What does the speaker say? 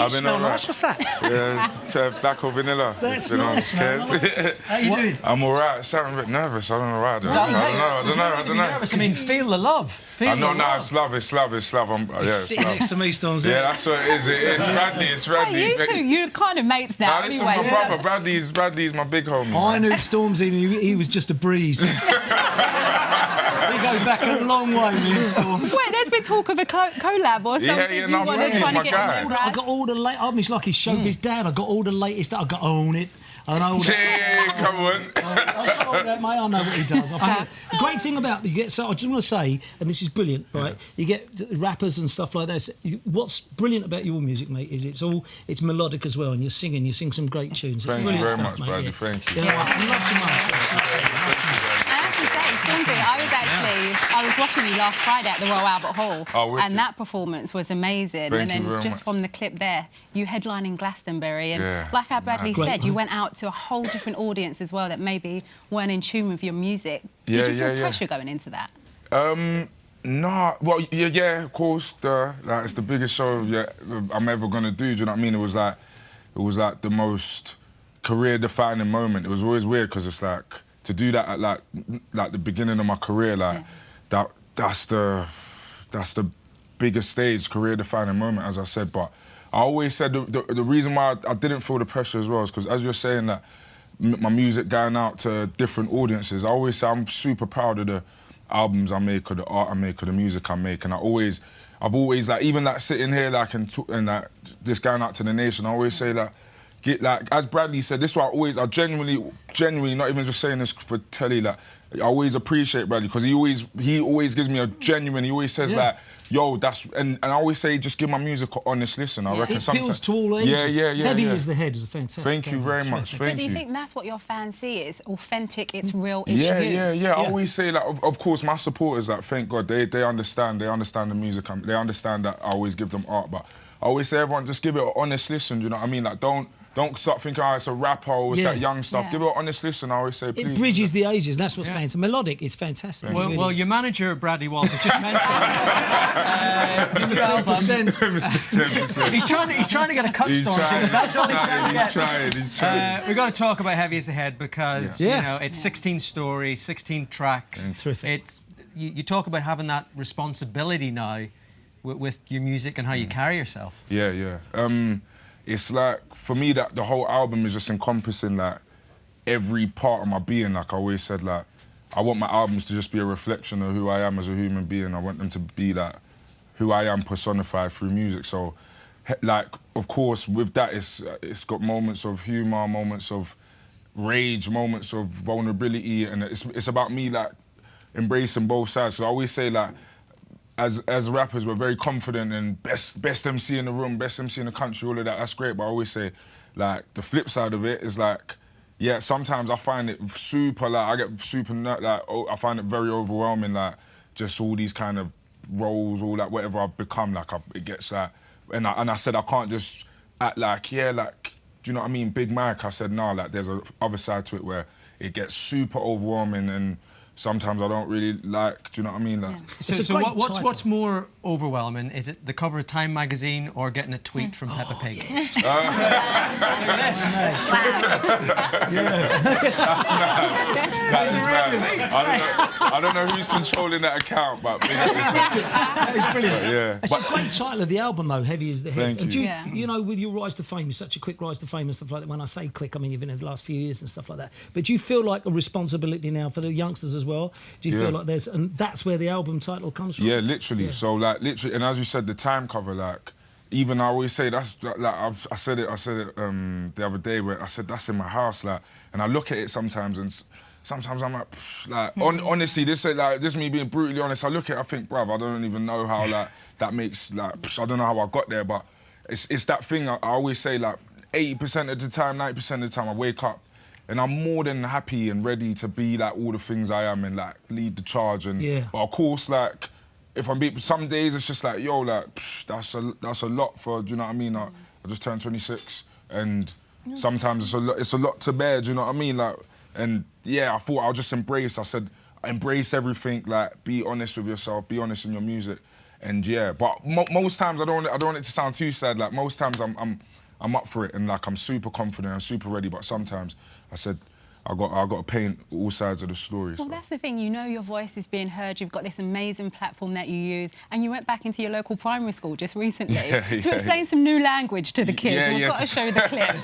You smell nice. What's that? Yeah, it's black or vanilla. That's nice, man. How you doing? I'm all right. Sounding a bit nervous. I don't know why. I don't know. Nervous. I mean, feel the love. No, it's love. It's love. It's love. Sit next to me, Stormzy. Yeah, that's what it is. It's Bradley. It's Bradley. Hey, you two, you're kind of mates now. This is Anyway. my brother. Bradley's my big homie. I knew Stormzy, and he was just a breeze. We go back a long way, me and Storms. Wait, there's been talk of a collab or something. Yeah, no, Bradley's my guy. I got all the late. I'm just like his showbiz dad. I got all the latest. I got Own It. I know that. Yeah, come on. I know that, mate. I know what he does. The great thing about I just want to say, and this is brilliant, right? You get rappers and stuff like that. What's brilliant about your music, mate, is it's melodic as well, and you sing some great tunes. Thank you very much, Bradley. Thank you. I love to Stormzy, I was watching you last Friday at the Royal Albert Hall, and that performance was amazing. Thank and you then just much. from the clip there, you headlining Glastonbury, and like how Bradley said, you went out to a whole different audience as well that maybe weren't in tune with your music. Did you feel pressure going into that? No, well, yeah, of course. It's the biggest show I'm ever gonna do. Do you know what I mean? It was like the most career-defining moment. It was always weird because it's like to do that at like the beginning of my career, that's the biggest stage, career-defining moment, as I said. But I always said the reason why I didn't feel the pressure as well is because, as you're saying, that my music going out to different audiences, I always say I'm super proud of the albums I make, or the art I make, or the music I make, and I've always like, even like sitting here like and like just going out to the nation, I always say that. As Bradley said, this is why I genuinely, not even just saying this for telly, like, I always appreciate Bradley because he always gives me a genuine, he always says like, yo, and I always say, just give my music an honest listen. I reckon it appeals to all ages. Yeah. Heavy as the Head is a fantastic. Thank you very much. But do you think that's what your fans see? It's authentic, it's real, it's you? Yeah. I always say, like, of course, my supporters, like, thank God, they understand the music, they understand that I always give them art, but I always say, everyone, just give it an honest listen, do you know what I mean? Like, don't start thinking, it's a rapper or it's that young stuff. Give it an honest listen, I always say, please. It bridges the ages, and that's what's fantastic. Melodic, it's fantastic. Well, your manager, Bradley Walsh, has just mentioned Mr. 10%. Mr. 10%. He's trying to get a cut, Stormzy. That's all he's trying to get. He's trying. We've got to talk about Heavy as the Head because, you know, it's 16 stories, 16 tracks. Terrific. You talk about having that responsibility now with your music and how you carry yourself. Yeah. It's like, for me, that the whole album is just encompassing like every part of my being. Like I always said, like, I want my albums to just be a reflection of who I am as a human being. I want them to be like who I am personified through music. So, like, of course, with that, it's got moments of humour, moments of rage, moments of vulnerability, and it's about me like embracing both sides. So I always say, like, as rappers, we're very confident and best MC in the room, best MC in the country, all of that, that's great. But I always say, like, the flip side of it is like, yeah, sometimes I find it super, like, I get super, like, I find it very overwhelming, like, just all these kind of roles, all that, whatever I've become, like, it gets like, and I said I can't just act like, do you know what I mean, Big Mike. I said, no, like, there's a other side to it where it gets super overwhelming and sometimes I don't really like, do you know what I mean? Like, So what's more overwhelming? Is it the cover of Time magazine or getting a tweet from Peppa Pig? That's mad. I don't know who's controlling that account, but that is brilliant. Yeah. It's a great title of the album, though, Heavy as the Head. Thank you. You know, with your rise to fame, such a quick rise to fame and stuff like that, when I say quick, I mean you've been in the last few years and stuff like that. But do you feel like a responsibility now for the youngsters as well? Do you feel like and that's where the album title comes from? Yeah, literally. So, like, literally, and as you said, the time cover, like, even I always say that's like I said it the other day where I said that's in my house, like, and I look at it sometimes and sometimes I'm like, honestly, this me being brutally honest, I look at it, I think, bruv, I don't even know how, like, that makes, like, I don't know how I got there, but it's that thing I always say, like, 80% of the time, 90% of the time I wake up and I'm more than happy and ready to be, like, all the things I am and, like, lead the charge. And but of course, like, if I'm some days it's just like, yo, like, that's a lot for, do you know what I mean? I just turned 26 and sometimes it's a lot to bear, do you know what I mean? Like, and yeah, I thought I'll just embrace. I said, embrace everything, like, be honest with yourself, be honest in your music. And yeah, but most times I don't want it to sound too sad. Like most times I'm up for it and like I'm super confident, I'm super ready. But sometimes I said I got to paint all sides of the story. Well, so. that's the thing. You know your voice is being heard. You've got this amazing platform that you use, and you went back into your local primary school just recently to explain some new language to the kids. We've got to show the clip.